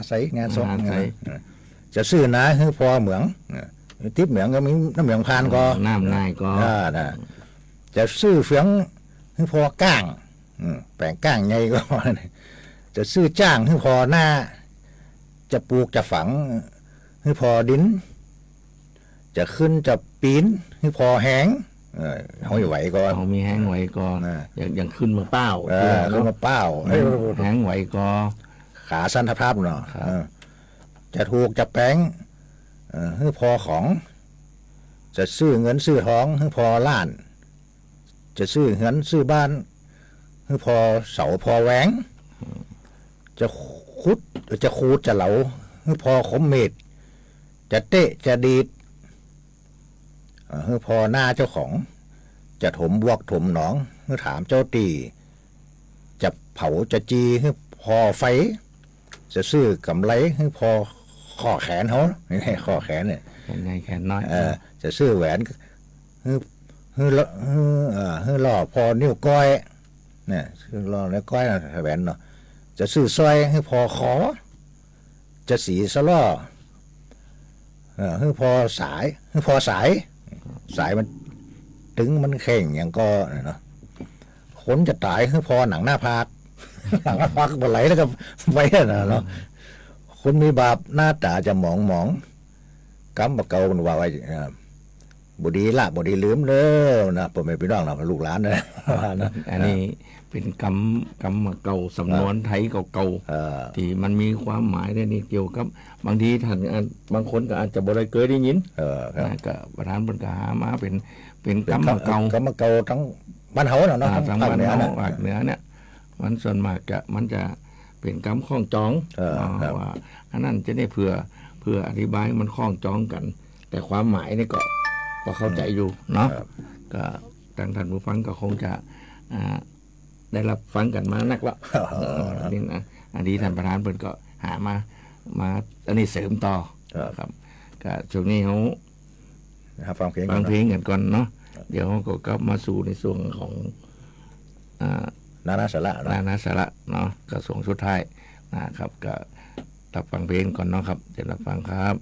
ไสงาซอกจะซื้อนาให้พอเหมืองทิพย์เหมืองก็มีน้ำเหมืองพานก็น้ำง่ายก็จะซื้อเฟืองให้พอก้างแปลงก้างไงก็จะซื้อจ้างให้พอหน้าจะปลูกจะฝังให้พอดินจะขึ้นจะปีนให้พอแห้งเขาอยู่ไหวก่อนเขามีแห้งไหวก่อนอย่างขึ้นมาเป้าขึ้นมาเป้าแห้งไหวก่อขาสั้นทับเนาะจะถูกจะแป้งให้พอของจะซื้อเงินซื้อทองให้พอล้านจะซื้อเงินซื้อบ้านให้พอเสาพอแหวงจะขุดจะขูดจะเหลาให้พอขมเม็ดจะเตะจะดีดให้พอหน้าเจ้าของจะถมบวกถมหนองให้ถามเจ้าตีจะเผาจะจีให้พอไฟจะซื้อกำไรให้พอข้อแขนเขาข้อแขนเนี่ยแขนใหญ่แขนน้อยจะซื้อแหวน ฮือหล่อพอนิ้วก้อยเนี่ยฮือหล่อนิ้วก้อยนะแหวนเนาะจะซื้อสร้อยฮือพอขอจะสีสล่อฮือพอสายฮือพอสายมันถึงมันแข็งอย่างก็เนาะคนจะตายฮือพอหนังหน้าผากหนังหน้าผากบนไหลแล้วก็ไว้นะเนาะคนมีบาปหน้าตาจะหมองกำบะเกามันว่าไว้บดีละบดีลืมเลยนะผมไม่ไปน้องนะลูกหลานนะอันนี้เป็นกรรมเก่าสำนวนไทยเก่าๆที่มันมีความหมายได้นี่เกี่ยวกับบางทีท่านบางคนก็อาจจะบ่ได้เคยได้ยินก็ประธานบรรกามาเป็นกรรมเก่าทั้งบ้านเฮาเนาะทั้งบ้านเฮาภาคเหนือเนี่ยมันส่วนมากมันจะเป็นกรรมข้องจองว่าอันนั้นจะได้เพื่ออธิบายมันข้องจองกัน แต่ความหมายนี่ก็เข้าใจอยู่เนาะก็ทางท่านผู้ฟังก็คงจะได้รับฟังกันมานักแล้วนี่นะอันนี้ท่านประธานเพิ่นก็หามาอันนี้เสริมต่อครับก็ช่วงนี้เขาฟังเพลงกันก่อนเนาะเดี๋ยวเขาก็กลับมาสู่ในส่วนของนานาสาระเนาะกระทรวงสุดท้ายนะครับก็รับฟังเพลงก่อนเนาะครับเดี๋ยวรับฟังครับ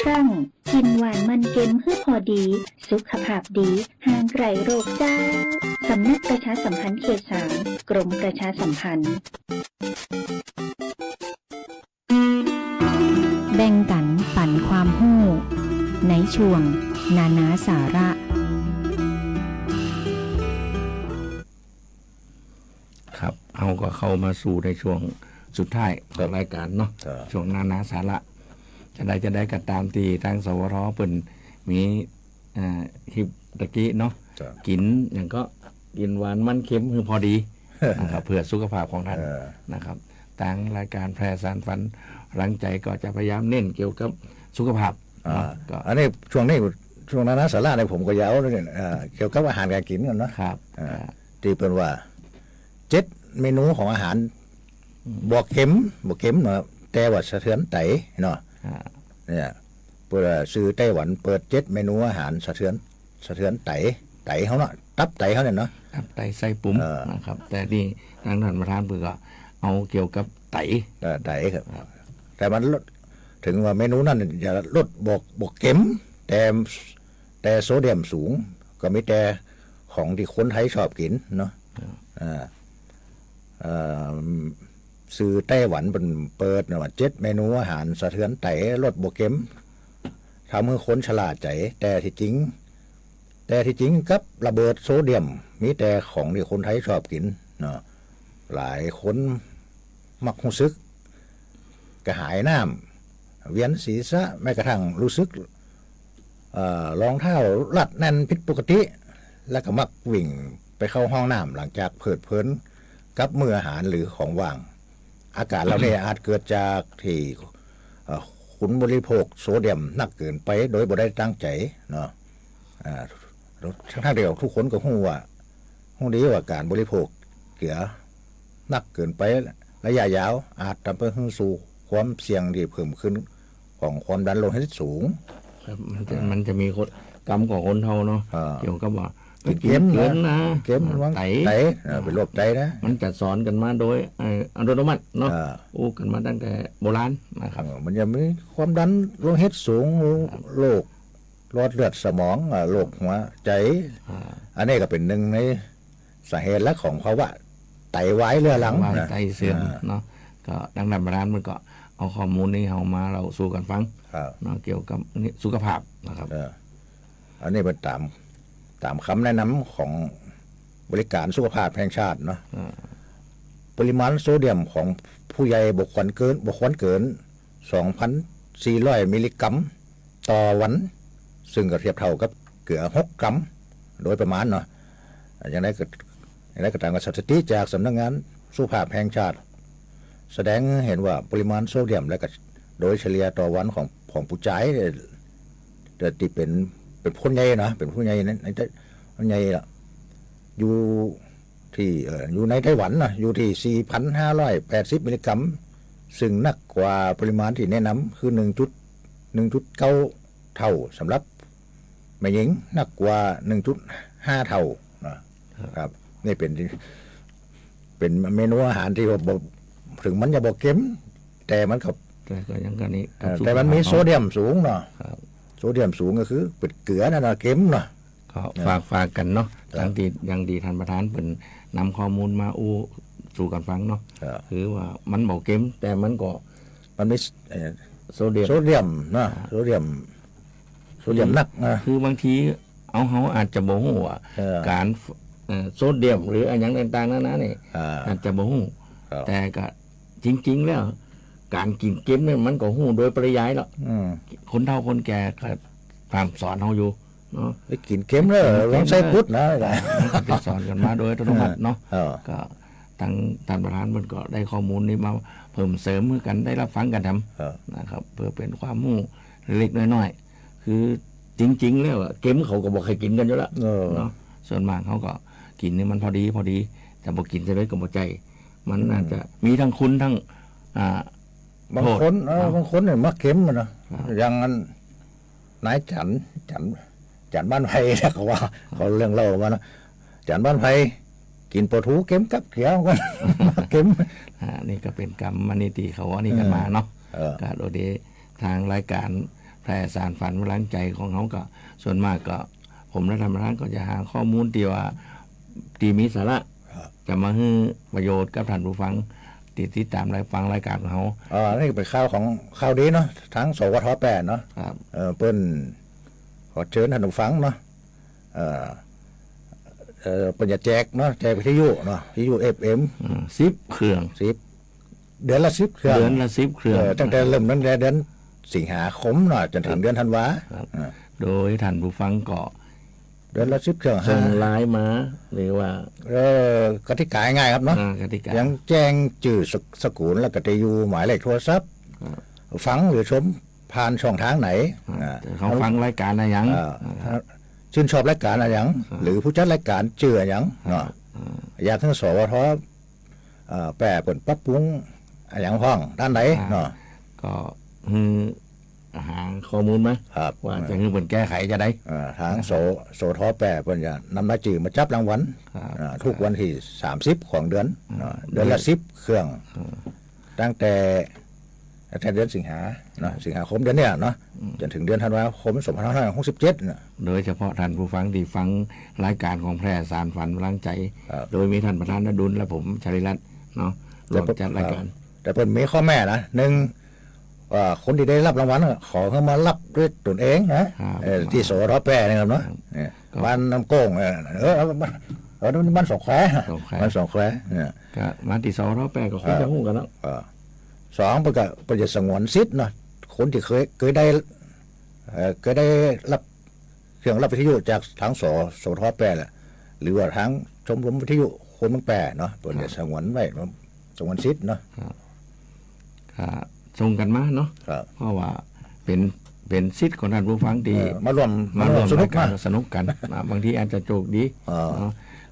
รั้งกินหวานมันเค็มเพื่อพอดี สุขภาพดีห่างไกลโรคเจ้าสำนักประชาสัมพันธ์เขต 3 กรมประชาสัมพันธ์ แบ่งกันปั่นความหู้ในช่วงนานาสาระครับเอาก็เข้ามาสู่ในช่วงสุดท้ายของรายการเนาะช่วงนานาสาระจะได้ก็ตามตีทางสวทเปิ่นมีคลิปตะกี้เนาะกินอย่างก็กินหวานมันเค็มคือพอดีนะครับเพื่อสุขภาพของท่านนะครับทางรายการแพร่สารฝันหลังใจก็จะพยายามเน้นเกี่ยวกับสุขภาพอันนี้ช่วงนานาสาระในผมก็ยาวเนี่ยเกี่ยวกับอาหารการกินกันเนาะครับที่เป็นว่า7 เมนูของอาหารบอกเข็มเนาะแต่ว่าสะเทือนไตเนาะเนี่ยเปิดซื้อไต้หวันเปิด7 เมนูอาหารสะเทือนไตเขาเนาะตับไตเขาเนี่ยเนาะตับไตไส้ปุ้มนะครับแต่นี่ทางท่านประธานเปิดก็เอาเกี่ยวกับไตครับแต่มันลดถึงว่าเมนูนั้นจะลดบอกเข็มแต่โซเดียมสูงก็มีแต่ของที่คนไทยชอบกินเนาะซื้อไต้หวันเป็นเปิดนะว่า7 เมนูอาหารสะเทือนไตลดบวกเข็มทำให้คนฉลาดใจแต่ที่จริงกับระเบิดโซเดียมมีแต่ของที่คนไทยชอบกินเนาะหลายคนมักรู้สึกกระหายน้ำเวียนศีรษะแม้กระทั่งรู้สึกรองเท้ารัดแน่นผิดปกติแล้วก็มักวิ่งไปเข้าห้องน้ำหลังจากเพลิดเพลินกับมื้ออาหารหรือของว่างอาการเหล่านี้อาจเกิดจากที่คุณบริโภคโซเดียมนักเกินไปโดยบ่ได้ตั้งใจเนาะทั้งเดียวทุกคนก็รู้ดีว่าการบริโภคเกลือนักเกินไประยะยาวอาจทำให้สู่ความเสี่ยงที่เพิ่มขึ้นของความดันโลหิตสูงครับมันจะมีกรรมของคนเท่าเนาะเกี่ยวกับว่าเก็มนะไตเป็นโรคไตนะมันจะสอนกันมาโดยอัตโนมัติเนาะกันมาตั้งแต่โบราณนะครับมันจะมีความดันโลหิตสูงโรคหลอดเลือดสมองโรคหัวใจอันนี้ก็เป็นหนึ่งในสาเหตุและของภาวะไตวายเรื้อรังไตเสื่อมเนาะก็ดังนั้นโบราณมันก็เอาข้อมูลนี้เอามาเราสู่กันฟังเนาะเกี่ยวกับสุขภาพนะครับอันนี้เป็นตามคำแนะนำของบริการสุขภาพแห่งชาติเนาะปริมาณโซเดียมของผู้ใหญ่บุคคลเกิน 2,400 มิลลิกรัมต่อวันซึ่งก็เทียบเท่ากับเกลือ6 กรัมโดยประมาณเนาะอย่างไรก็ตามกับสถิติจากสำนักงานสุขภาพแห่งชาติแสดงเห็นว่าปริมาณโซเดียมและก็โดยเฉลี่ยต่อวันของผู้ชายที่เป็นผู้ใหญ่นะเป็นผู้ใหญ่นั้นผู้ใหญ่ละอยู่ในไต้หวันนะอยู่ที่ 4,580 มิลลิกรัมซึ่งนักกว่าปริมาณที่แนะนำคือ 1.9 เท่าสำหรับแม่หญิงนักกว่า 1.5 เท่านะครับนี่เป็นเมนูอาหารที่ถึงมันจะบอกเค็มแต่มันก็ยังกันนี้แต่มันมีโซเดียมสูงเนาะโซเดียมสูงก็คือเป็นเกลือนั่นนะเค็มเนาะก็ฝากกันเนาะยังดีท่านประธานเป็นนำข้อมูลมาสู่กันฟังเนาะคือว่ามันบอกเค็มแต่มันมีโซเดียมนะโซเดียมนักคือบางทีเขาอาจจะบ่ฮู้ว่าการโซเดียมหรืออะไรอย่างต่างๆนั่นนี่อาจจะบ่ฮู้แต่ก็จริงๆแล้วการกินเค็มเนี่ยมันก็ฮู้โดยปริยายแล้วคนเฒ่าคนแก่ก็ตามสอนเฮาอยู่เนาะไปกินเค็มแล้วลองใส่พุทธนะไปสอนกันมาโดยอัตโนมัติเนาะก็ทางท่านประธานมันก็ได้ข้อมูลนี้มาเพิ่มเสริมกันได้รับฟังกันทำนะครับเพื่อเป็นความรู้เล็กน้อยๆคือจริงๆแล้วเค็มเขาก็บอกให้กินกันอยู่แล้วเนาะส่วนมากเขาก็กินนี่มันพอดีแต่บอกกินจะได้ก็บ่ใจมันอาจจะมีทั้งคุณทั้งบางคนเนี่ยมักเค็มมันนะอย่างนั้นนายจันบ้านไผ่เขาว่าเขาเรื่องเล่ามานะจันบ้านไผ่กินปลาทูเค็มกับเขียวกันเค็มนี่ก็เป็นกรรมนิติเขาว่านี่กันมาเนาะก็โดยทางรายการแพ ร่สานฝันพลังใจของเขาก็ส่วนมากก็ผมและธรรมรัฐก็จะหาข้อมูลที่ว่าที่มีสาระจะมาให้ประโยชน์กับท่านผู้ฟังติดตามฟังรายการของเขานี่เป็นข่าวดีเนาะทั้งสวท8เนาะเปิ้นขอเชิญท่านผู้ฟังเนาะเปิ้นจะแจกเนาะแจกวิทยุเนาะวิทยุ FM 10 เครื่องเดือนละ10 เครื่องตั้งแต่เริ่มตั้งแต่เดือนสิงหาคมเนาะจนถึงเดือนธันวาโดยท่านผู้ฟังก็เดือนละ10 เครื่องส่งไลน์มาหรือว่ากติกาง่ายครับเนาะยังแจ้งชื่อสกุลและก็จะอยู่หมายเลขโทรศัพท์ฟังหรือชมผ่านช่องทางไหนเขาฟังรายการอะไรยังชื่นชอบรายการอะไรยังหรือผู้จัดรายการเจือยังเนาะอยากทั้งสวทแปรเปิดปรับปรุงอะไรอย่างห้องด้านไหนเนาะก็หาข้อมูลไหมว่าจะคือเปิดแก้ไขจะได้ทางโสทแปรเปิดจะนำรายชื่อมาจับรางวัลทุกวันที่30ของเดือนเดือนละ10 เครื่องตั้งแต่เดือนสิงหาคมเดือนเนี้ยเนาะจนถึงเดือนธันวาคม2567นะโดยเฉพาะท่านผู้ฟังที่ฟังรายการของแพร่สารฝันพลังใจโดยมีท่านประธานณดุลและผมชลิรัตน์เนาะรวมจัดรายการแต่เพิ่นมีข้อแม่นะ1คนที่ได้รับรางวัลขอเข้ามารับด้วยตนเองนะที่โสทแปรนะครับเนาะบ้านน้ำโก้งบ้านสองแควบ้านสองแควเนี่ยก็มาที่โสทแปรก็คงจะหู้กันแล้ว2ประจะสงวนสิทธิ์เนาะคนที่เคยได้รับเครื่องรับวิทยุจากทางโสทแปรแหละหรือว่าทางชมรมวิทยุคนเมืองแปรเนาะประจะสงวนไว้สงวนสิทธิ์เนาะส่งกันมาเนาะเพราะว่าเป็นสิทธิ์ของท่านผู้ฟังที่มารวมสนุกกันบางทีอาจจะโจกดี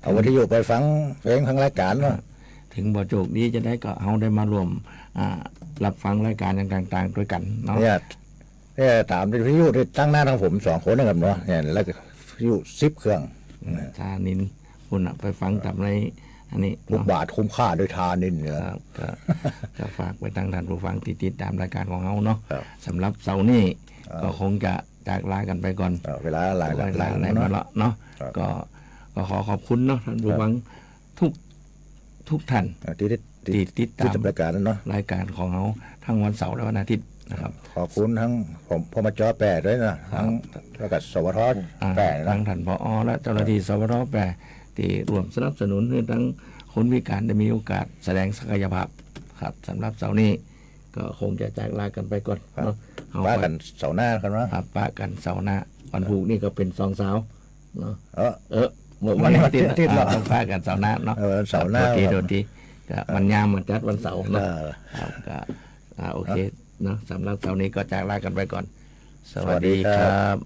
เอาวิทยุไปฟังเพลงทางรายการเนาะถึงบ่โจกดีจะได้ก็เอาได้มารวมรับฟังรายการต่างๆด้วยกันเนาะเนี่ยตามวิทยุที่ตั้งหน้าทางผม2 คนนะครับเนาะเนี่ยแล้วก็วิทยุ10 เครื่องทานินคุณไปฟังตามในอันนี้บาทคุ้มค่าโดยทานินเนี่ยก็ฝากไปทางท่านผู้ฟังติดตามรายการของเราเนาะสำหรับเสาร์นี้ก็คงจะจากลากันไปก่อนเวลาลาในมาละเนาะก็ขอขอบคุณเนาะท่านผู้ฟังทุกท่านติดตามรายการเนาะรายการของเราทั้งวันเสาร์และวันอาทิตย์นะครับขอบคุณทั้งผมพมจแปรด้วยนะทั้งแล้วก็สวทแปรทั้งท่านผอและเจ้าหน้าที่สวทแปรที่ร่วมสนับสนุนให้ทั้งคนพิการได้มีโอกาสแสดงศักยภาพครับสำหรับเสาร์นี้ก็คงจะจากลากันไปก่อนเนาะป้ากันเสาร์หน้ากันนะครับป้ากันเสาร์หน้าวันพุธนี่ก็เป็น2 สาวเนาะวันนี้ติดเราต้องป้ากันเสาร์หน้าเนาะเสาร์หน้าโดนทีก็วันยามมันจัดวันเสาร์เนาะก็โอเคเนาะสำหรับเสาร์นี้ก็จากลากันไปก่อนสวัสดีครับ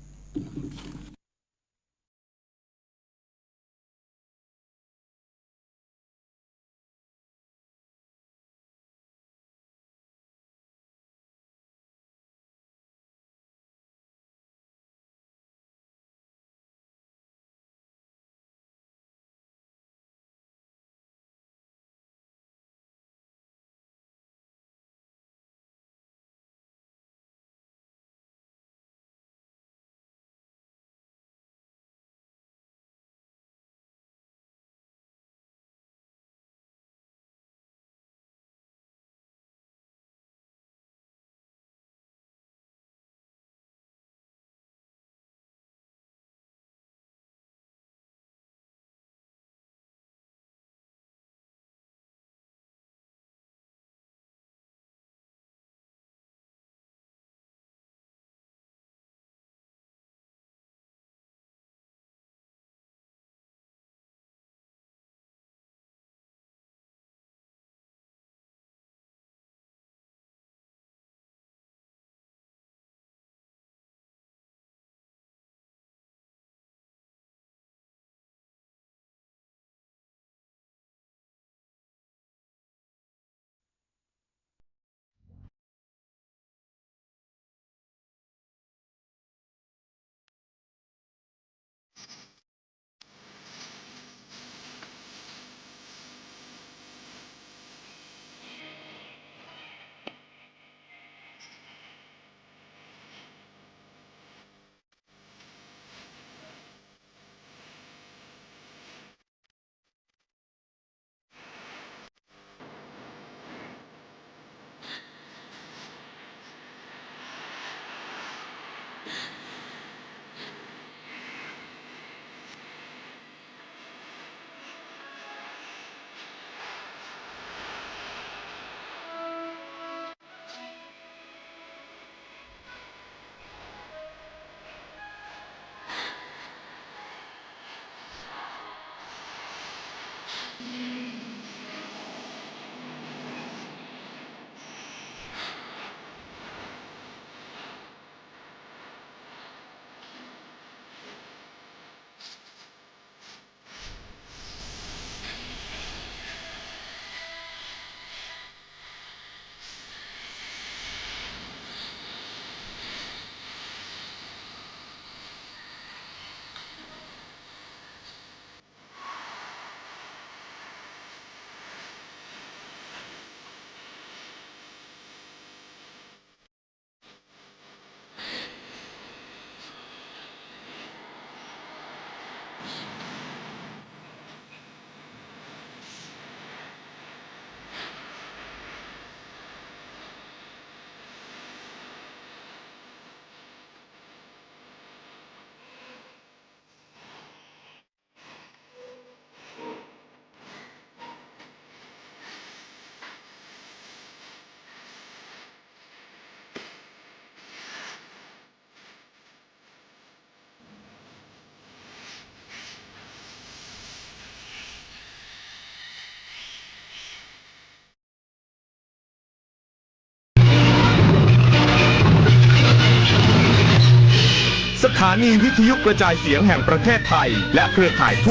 านีวิทยุกระจายเสียงแห่งประเทศไทยและเครือข่ายทั่ว